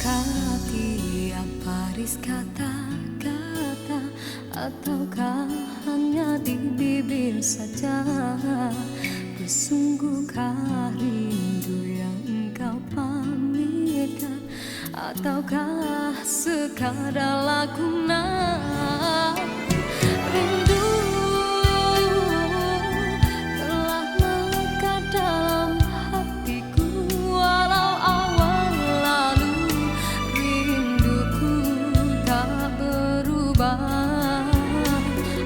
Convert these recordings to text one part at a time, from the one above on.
Tahukah tiap baris kata-kata, ataukah hanya di bibir saja? Bersungguhkah rindu yang engkau pamitkan, ataukah sekadar lakonan? Rindu telah melekat dalam hatiku, walau awal lalu rinduku tak berubah.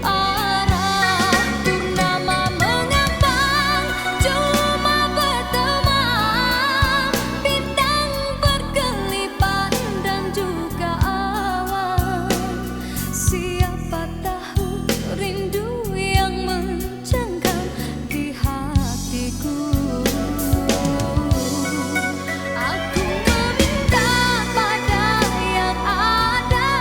Arah purnama mengambang, cuma berteman, bintang berkelipat dan juga awan. Siapa tahu rindu yang mencengkam di hatiku. Aku meminta pada yang ada,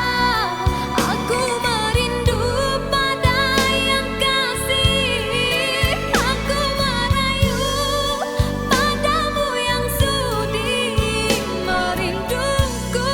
aku merindu pada yang kasih, aku merayu padamu yang sudi merinduku.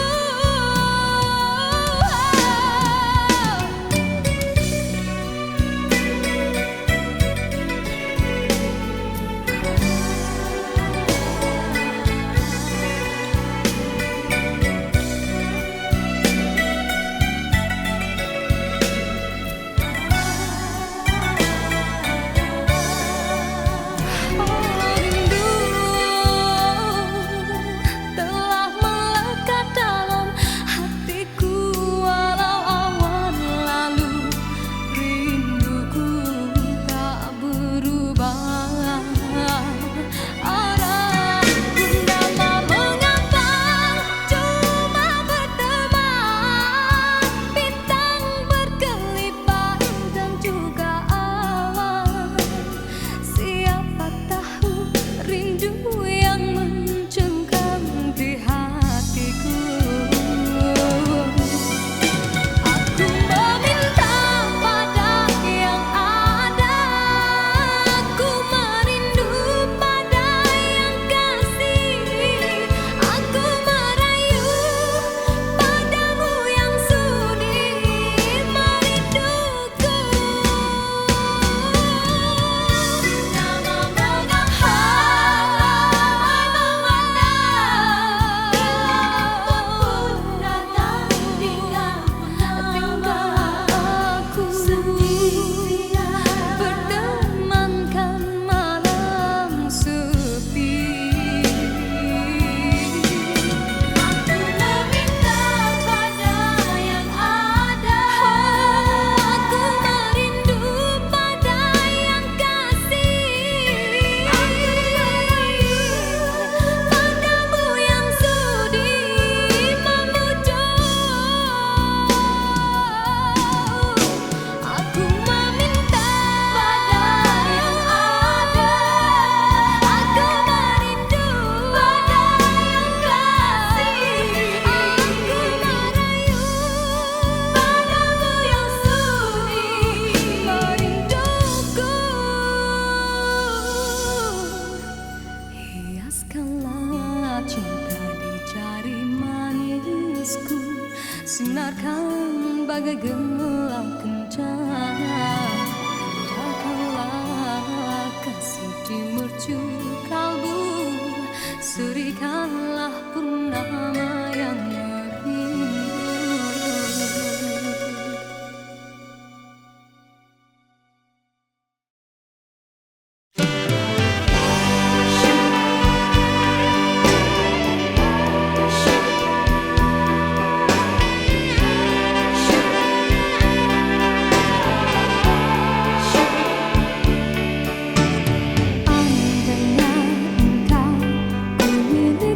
Rindu telah melekat dalam hatiku, walau awan lalu rinduku tak berubah. Arah purnama mengambang, cuma berteman, bintang berkelipat dan juga awan. Siapa tahu rindu yang mencengkam di hatiku. Aku meminta pada yang ada, aku merindu pada yang kasih, aku merayu padamu yang sudi merinduku. Nama aku bertemankan malam sepi. Aku meminta pada yang ada, aku merindu pada yang kasih, aku merayu padamu yang sudi memujuk. Aku meminta pada yang ada, aku merindu pada yang kasih, aku merayu padamu yang sudi merinduku. Hiaskanlah cinta di jari manisku, sinarkan bagai gelang kencana. Indahkanlah kasih di mercu kalbu, serikanlah purnama yang merindu. Andainya engkau memilih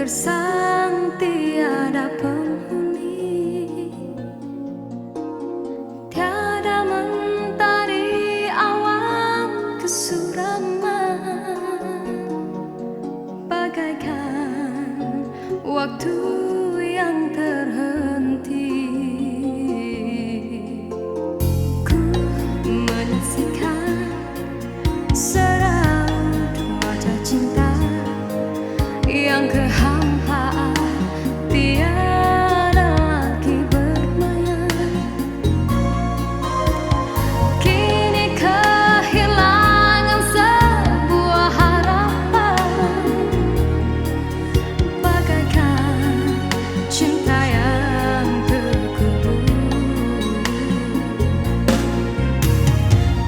gersang tiada penghuni, tiada mentari awan kesuraman, bagaikan waktu yang terhenti. Ku menyaksikan seraut wajah cinta yang kehampaan, tiada lagi bermain. Kini kehilangan sebuah harapan, bagaikan cinta yang terkubur.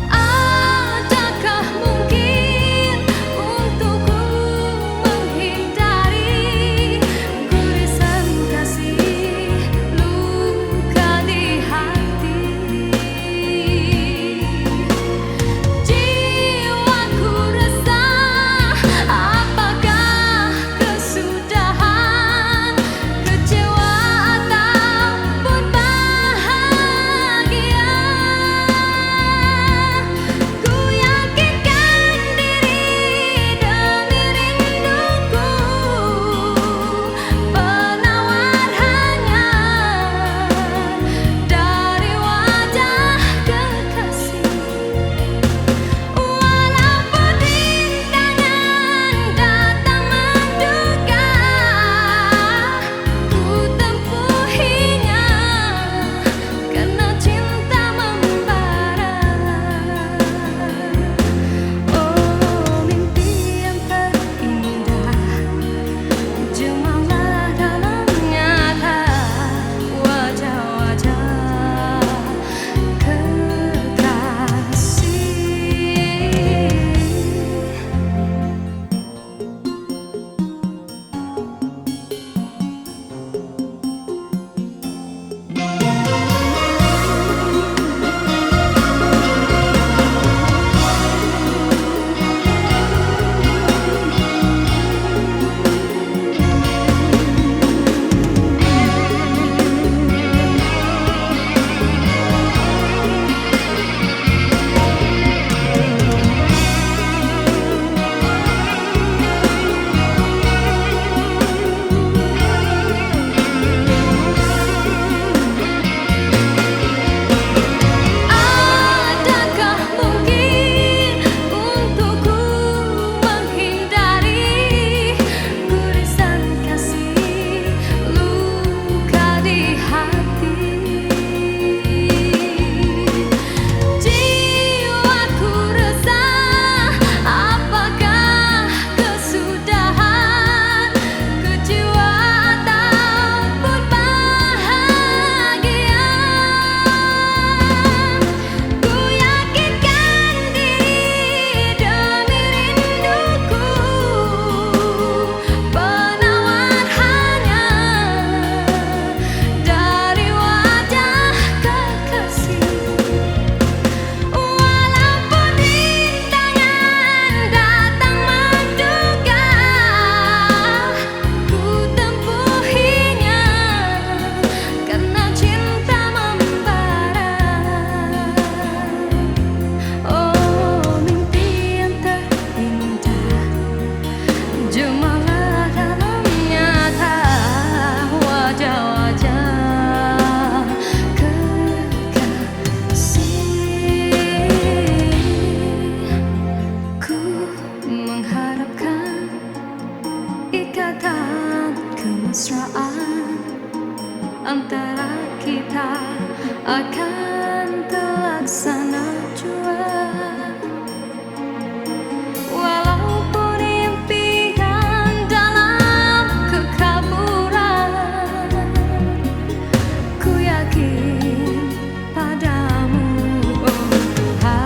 Adakah mungkin untukku menghindari gurisan kasih luka di hati? Jiwaku resah, apakah kesudahan, kecewa ataupun bahagia? Ku yakinkan diri demi rinduku, penawar hanya dari wajah kekasih. Walaupun rintangan datang menduga, ku tempuhinya karena cinta membara. Oh, mimpi yang terindah, jemalah dalam nyata wajah-wajah kekasih. Adakah mungkin untukku menghindari gurisan kasih luka di hati? Jiwaku resah, apakah kesudahan, kecewa ataupun bahagia? Ku yakinkan diri demi rinduku, penawar hanya dari wajah kekasih. Walaupun rintangan datang menduga, ku tempuhinya karena cinta membara. Oh, mimpi yang terindah, jemalah dalam nyata wajah-wajah kekasih. Ku mengharapkan ikatan kemesraan antara kita akan terlaksana jua. Walaupun impian dalam kekaburan, ku yakin padamu, oh Tuhan.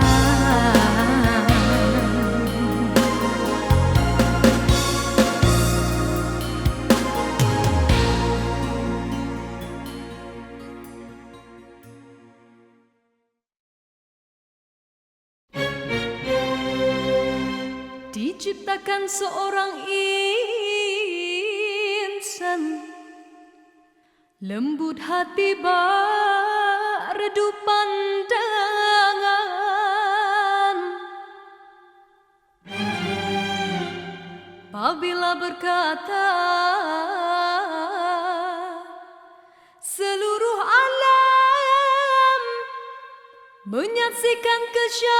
Diciptakan seorang Lembut hati berredup pandangan, apabila berkata seluruh alam menyaksikan kesyahduan,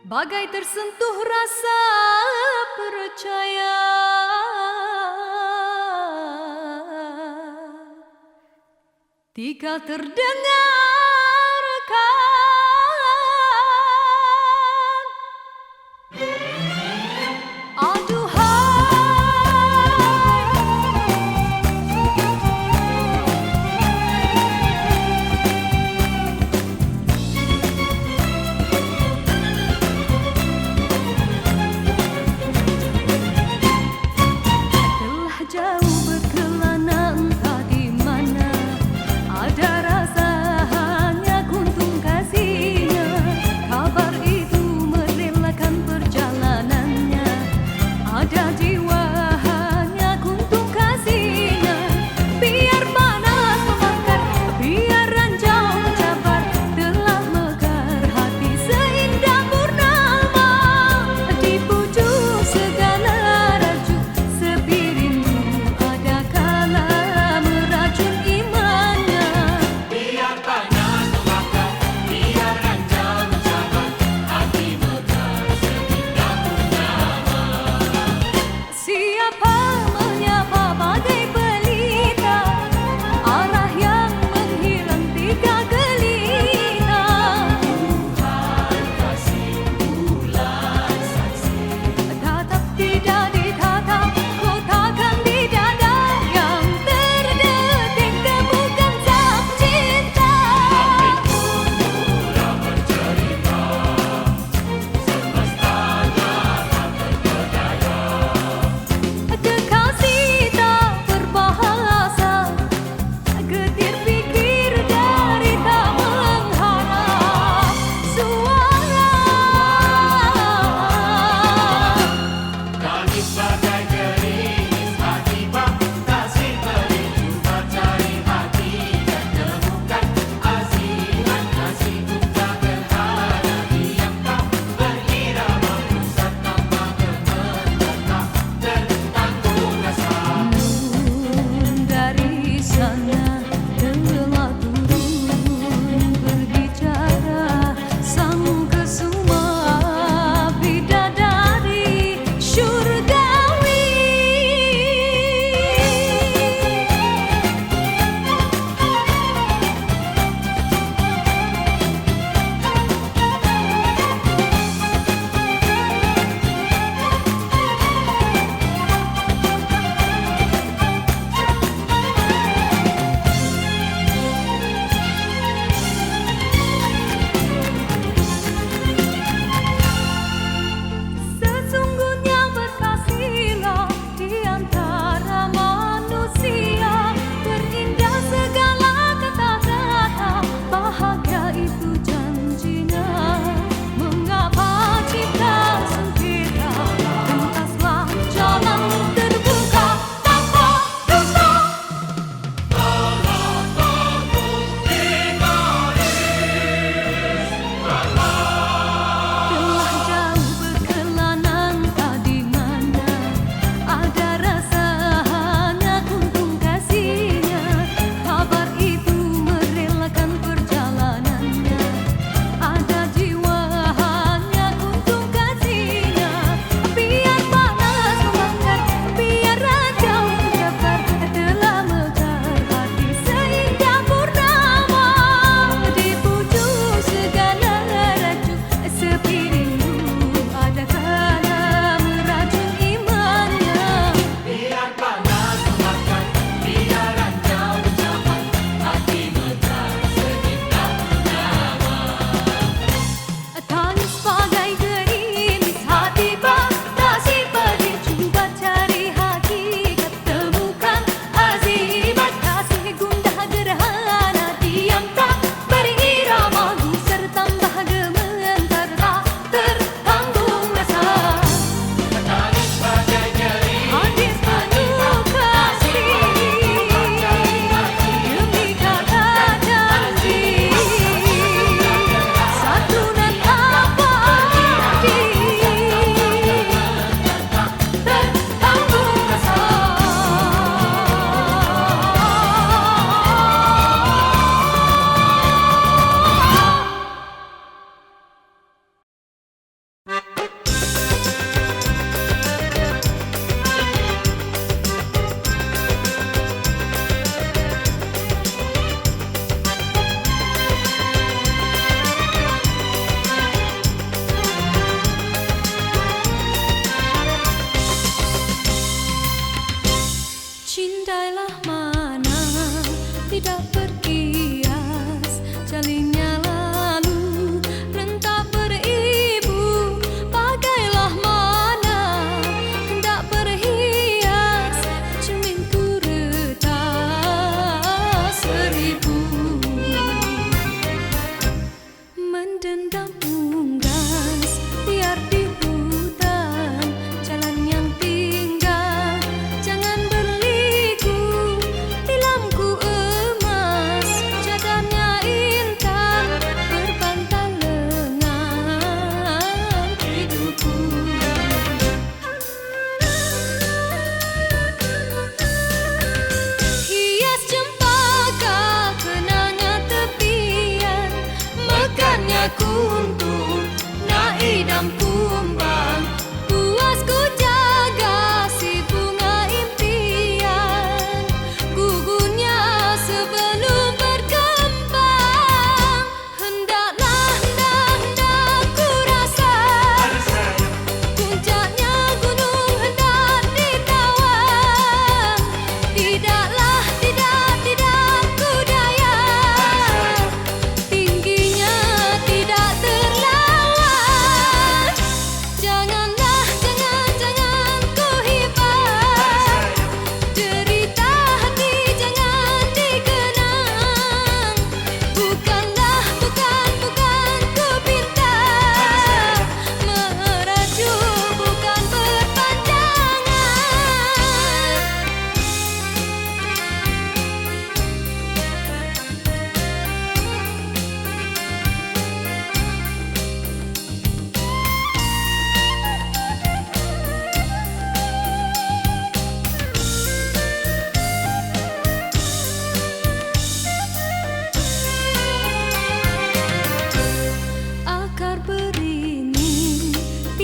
bagai tersentuh rasa percaya. Tika terdengarkan, telah jauh berkelana entah di mana ada rasa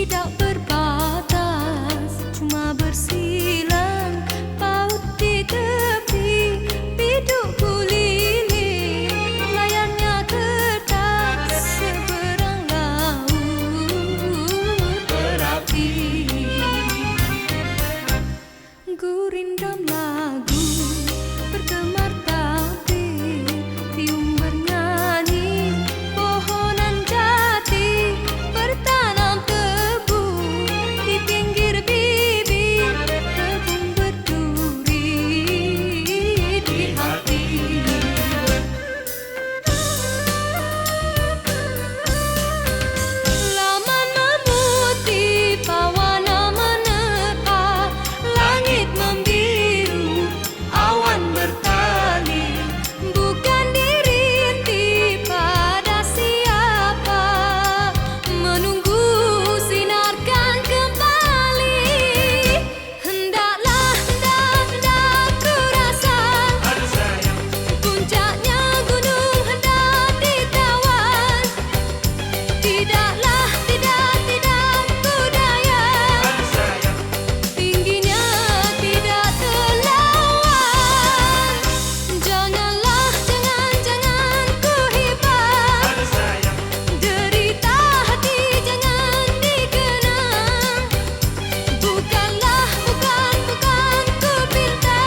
tidak berbatas, cuma bersilang paut di tepi biduk lili. Layarnya kertas seberang laut berapi. Gurindam lagu bergemar tabir, tiung bernyanyi, pohonan jati bertanam tebu di pinggir bibir, kebun berduri di hati. Laman memutih, pawana menerpa, langit membiru, awan bertali. Bukan dirintih pada siapa, menunggu sinarkan kembali. Hendaklah, hendak ku rasa, puncaknya gunung hendak ditawan. Tidaklah, tidak ku daya, tingginya tidak terlawan. Janganlah, jangan ku hibah, derita hati jangan dikenang. Bukanlah, bukan ku pinta,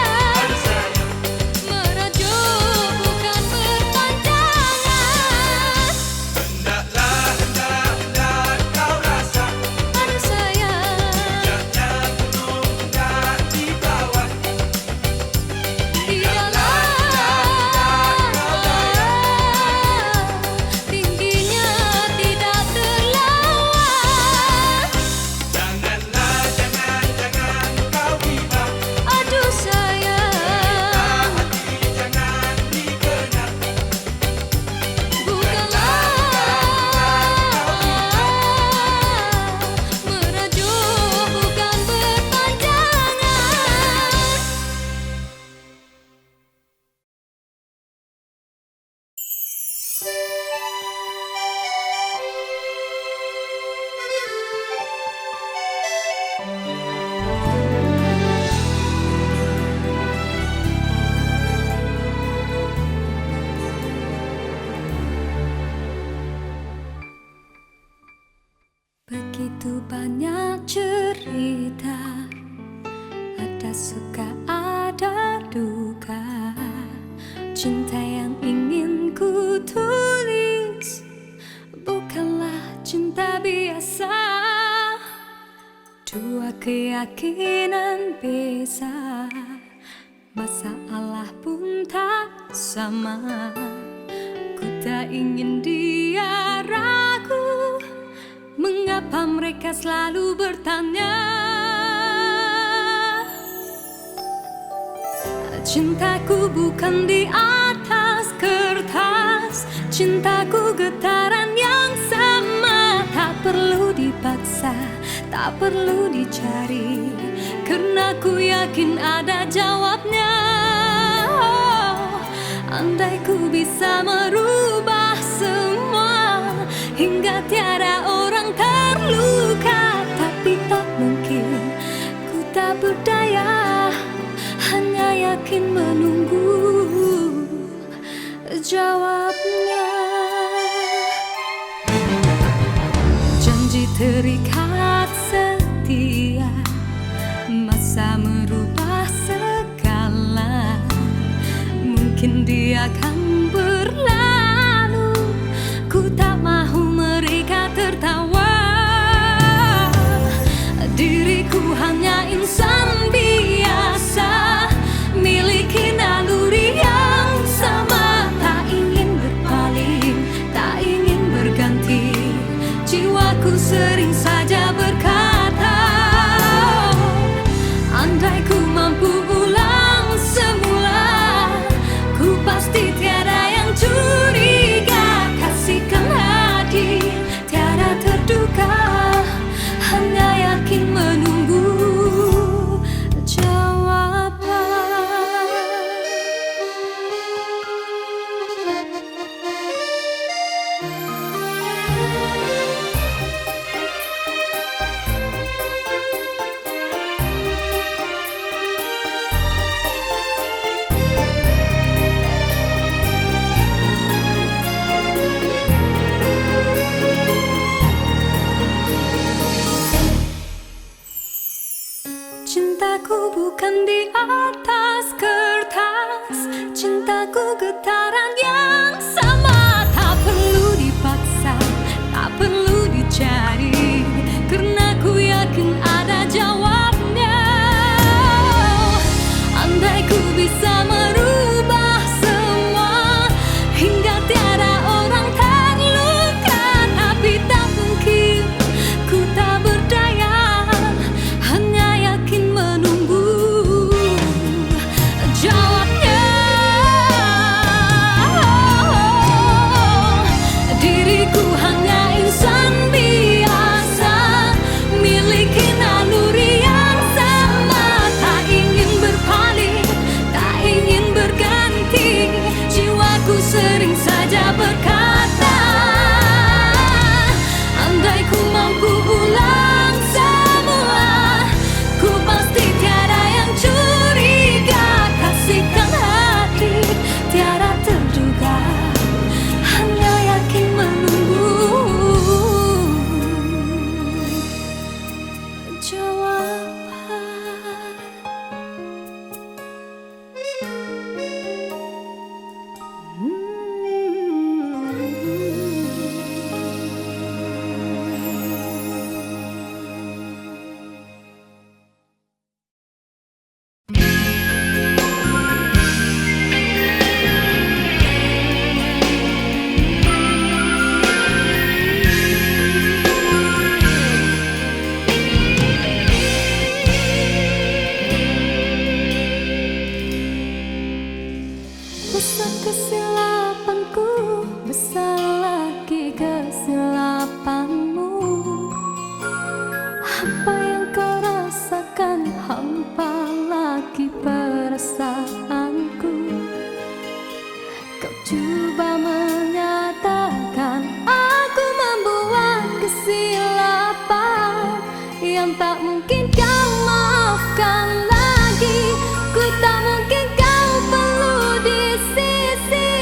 merajuk bukan berpanjangan. Hendaklah kau rasa, Aduh sayang, puncaknya gunung hendak ditawan. tingginya tidak terlawan. Janganlah kau hibah, Aduh sayang, hati jangan dikenang. bukanlah merajuk bukan berpanjangan. Begitu banyak cerita, ada suka ada duka. Cinta yang ingin ku tulis bukanlah cinta biasa. Dua keyakinan beza, masalah pun tak sama. Ku tak ingin dia ragu, mengapa mereka selalu bertanya. Cintaku bukan di atas kertas, cintaku getaran yang sama. Tak perlu dipaksa, tak perlu dicari, karena ku yakin ada jawabnya. Oh, andai ku bisa merubah semua hingga tiada orang terluka, tapi tak mungkin, ku tak berdaya, hanya yakin menunggu jawabnya. Janji terikat setia, masa merubah segala. Mungkin dia akan berlalu, ku tak mahu mereka tertawa. Diriku hanya insan biasa, miliki naluri yang sama. Tak ingin berpaling, tak ingin berganti, jiwaku sering saja berkata, andai ku mampu ulang semula, ku pasti tiada yang curiga. Kasihkan hati, tiada terduga, hanya yakin menunggu jawaban. tuliskan di atas kertas. Cintaku getaran yang sama, tak perlu dipaksa, tak perlu dicari, karena ku yakin ada jawabnya. Andai ku bisa merubah semua hingga tiada orang terluka, tapi tak mungkin, ku tak berdaya, hanya yakin menunggu jawabnya. Diriku hanya insan biasa, miliki naluri yang sama, tak ingin berpaling, tak ingin berganti. Jiwaku sering saja berkata, andai ku mampu ulang semua, ku pasti tiada yang curiga. Kasihkan hati tiada terduga, hanya yakin menunggu jawaban. Besar kesilapanku, besar lagi kesilapanmu. Apa yang kau rasakan, hampa lagi perasaanku. Kau coba menyatakan aku membuat kesilapan yang tak mungkin kau maafkan lagi. Ku tak mungkin kau perlu di sisi.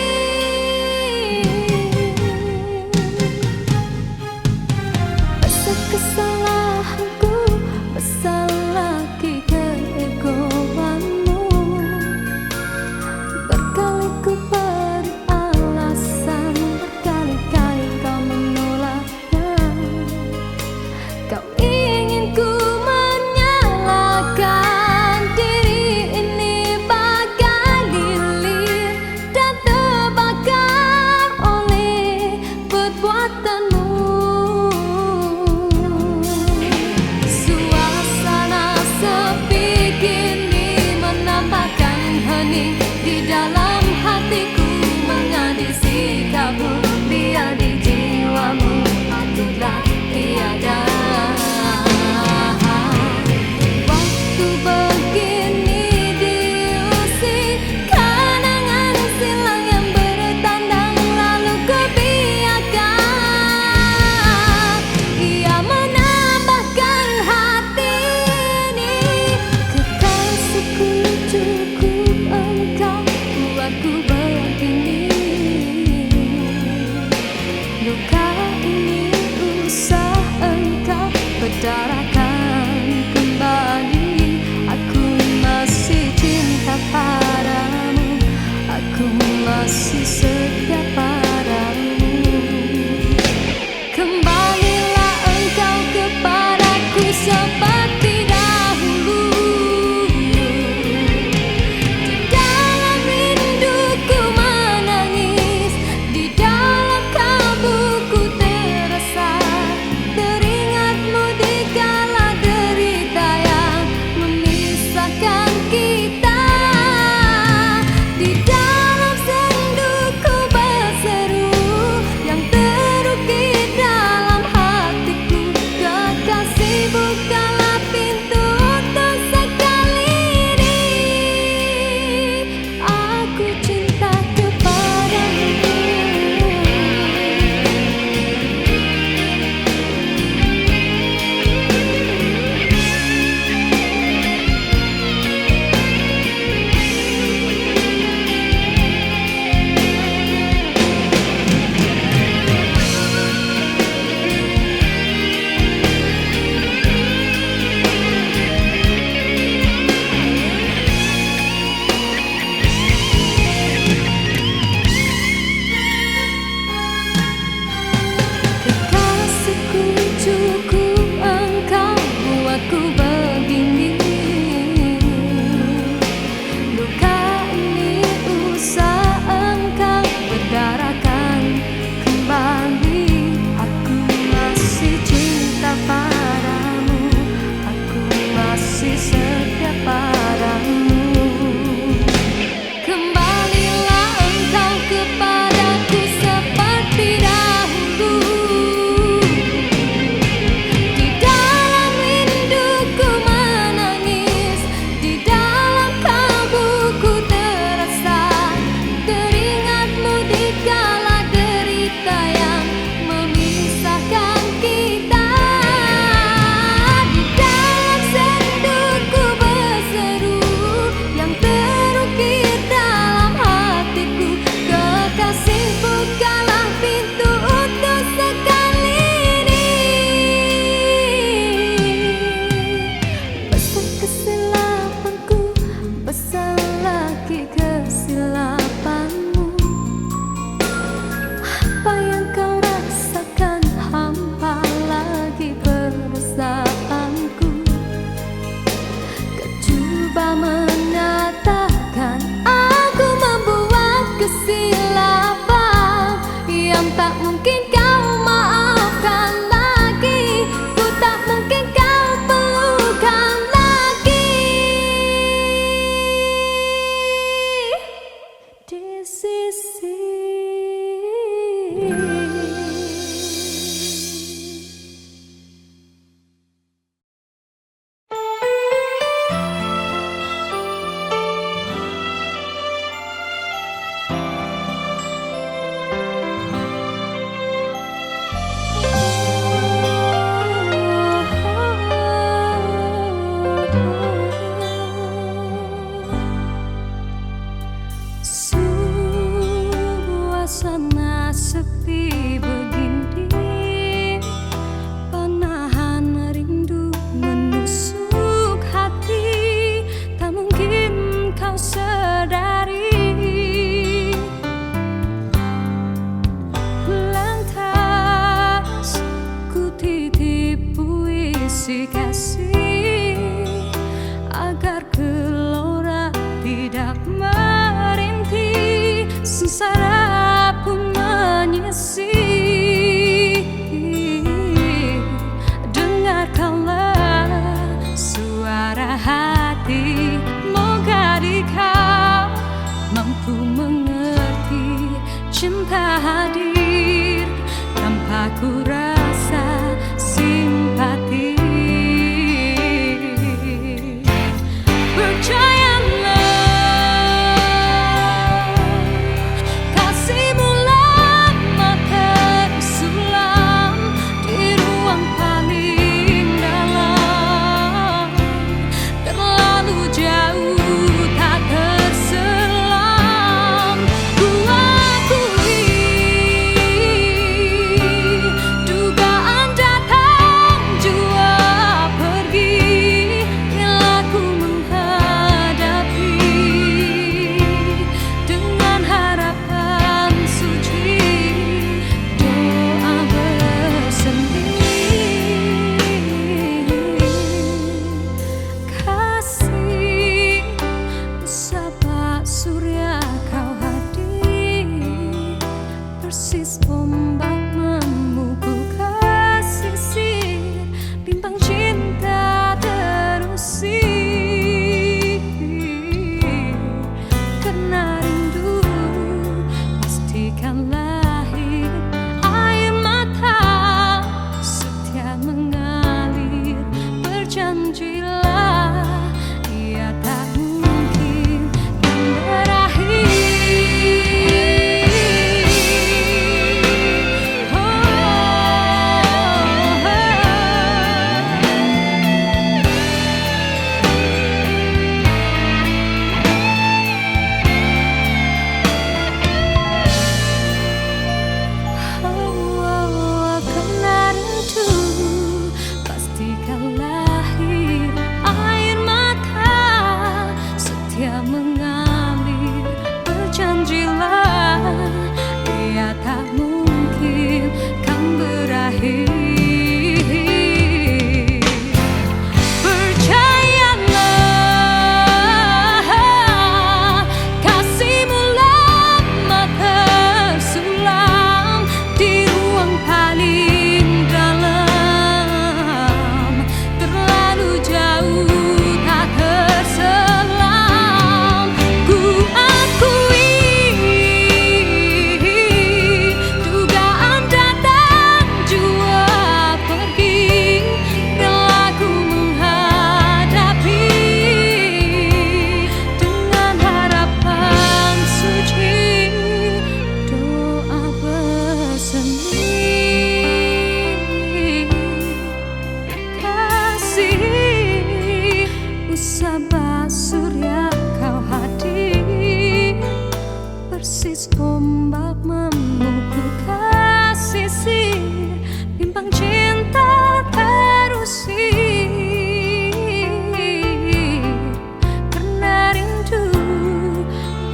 Besar kesalahanku, besar lagi keegoanmu. Berkali ku beri alasan, berkali-kali kau menolaknya. Kau ingin ku menyalahkan diri ini bagai lilin dan terbakar oleh perbuatanmu. kasih agar gelora tidak merintih, sengsara pun menyisih. Dengarkanlah suara hati, moga kau mampu mengerti. Cinta hadir tanpa ku rasa simpati. Persis ombak memukul ke sisir, bintang cinta terusir. Karena rindu pastikan lahir, air mata setia mengalir. Berjanjilah ia tak mungkin kan berakhir. Mengalir, berjanjilah ia tak mungkin kan berakhir. Percayalah, kasihmu lama tersulam di ruang paling dalam, terlalu jauh tak terselam. Sabah surya kau hadir, persis ombak memukul ke sisir, bimbang cinta terusir. Karena rindu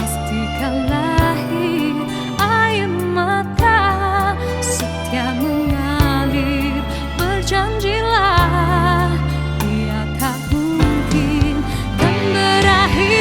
pastikan lahir, air mata setia mengalir. Berjanjilah ia tak mungkin kan berakhir.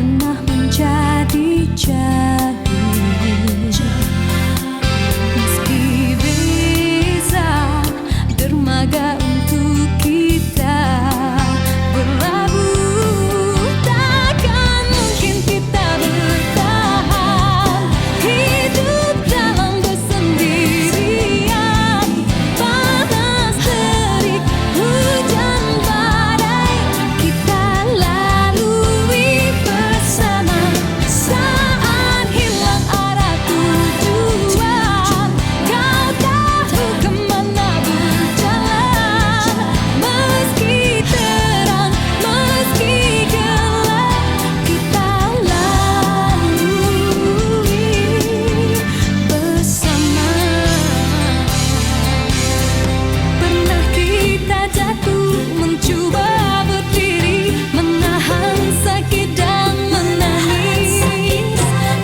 pernah menjadi jadi. Meski beza dermaga untuk kita berlabuh, takkan mungkin kita bertahan hidup dalam bersendirian. Panas terik, hujan badai, kita lalui bersama. Saat hilang arah tujuan, kau tahu kemana berjalan. Meski terang, meski gelap, kita lalui bersama. Pernah kita jatuh, mencoba berdiri, menahan sakit dan menangis.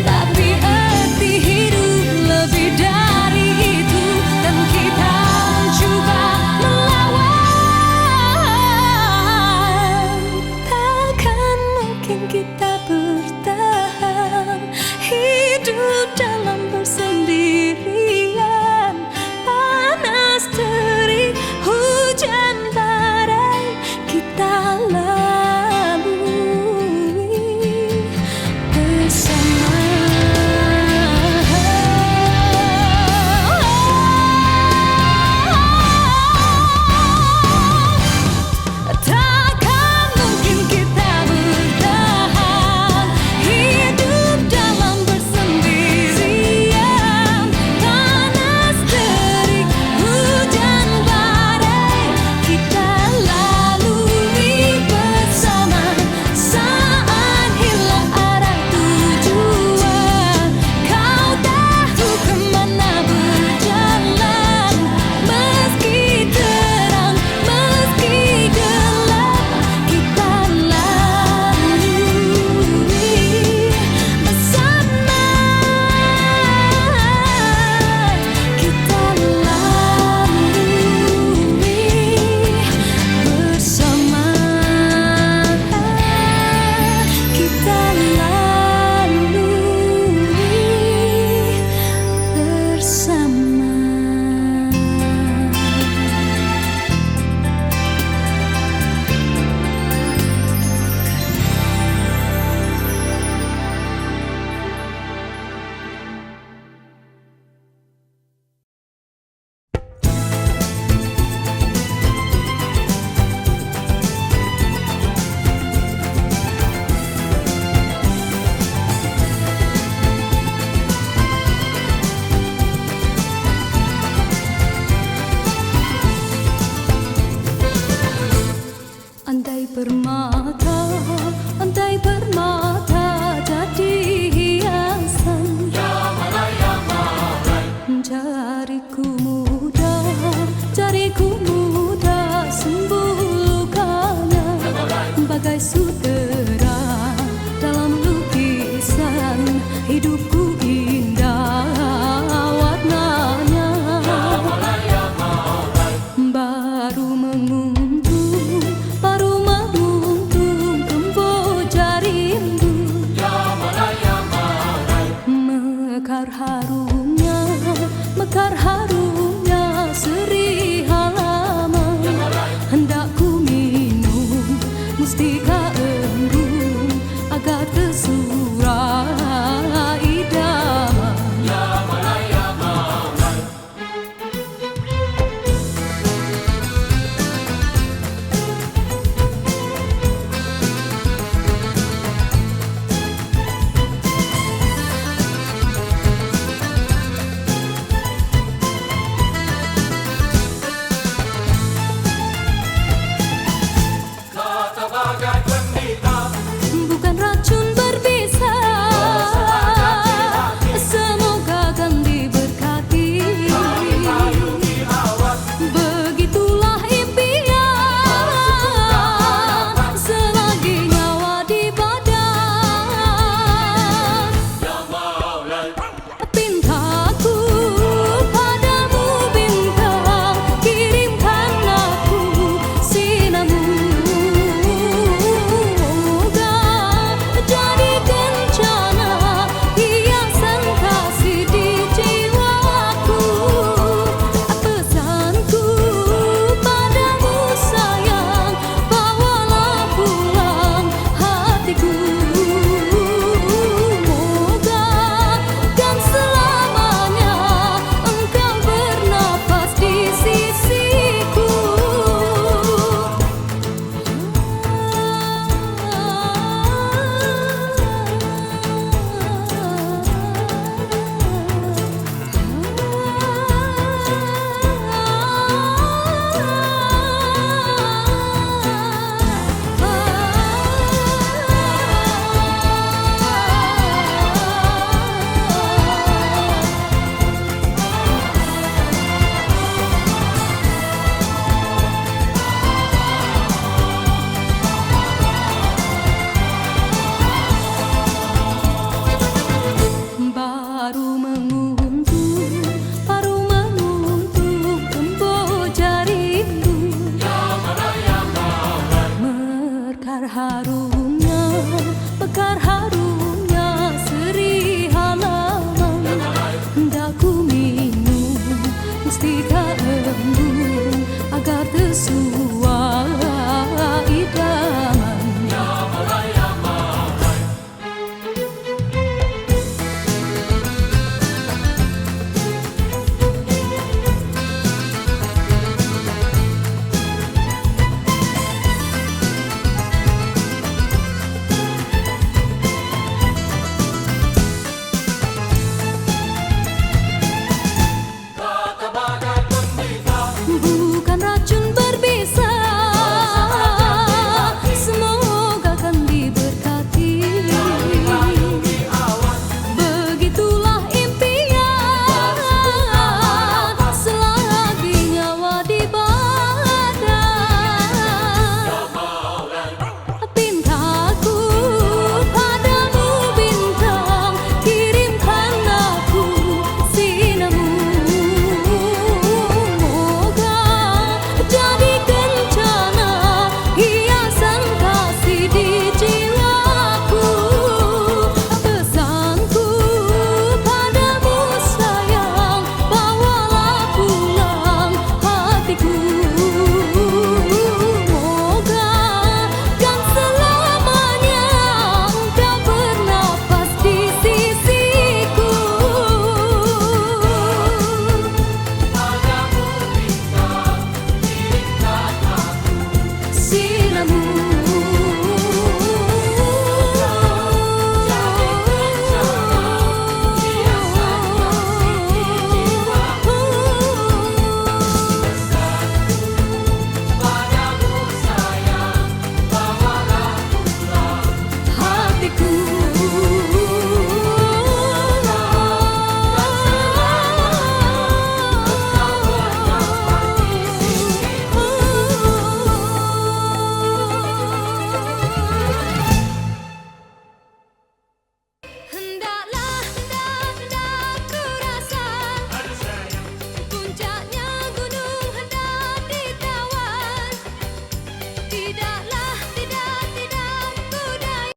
Tapi arti hidup lebih dari itu, dan kita mencoba melawan. Takkan mungkin kita bertahan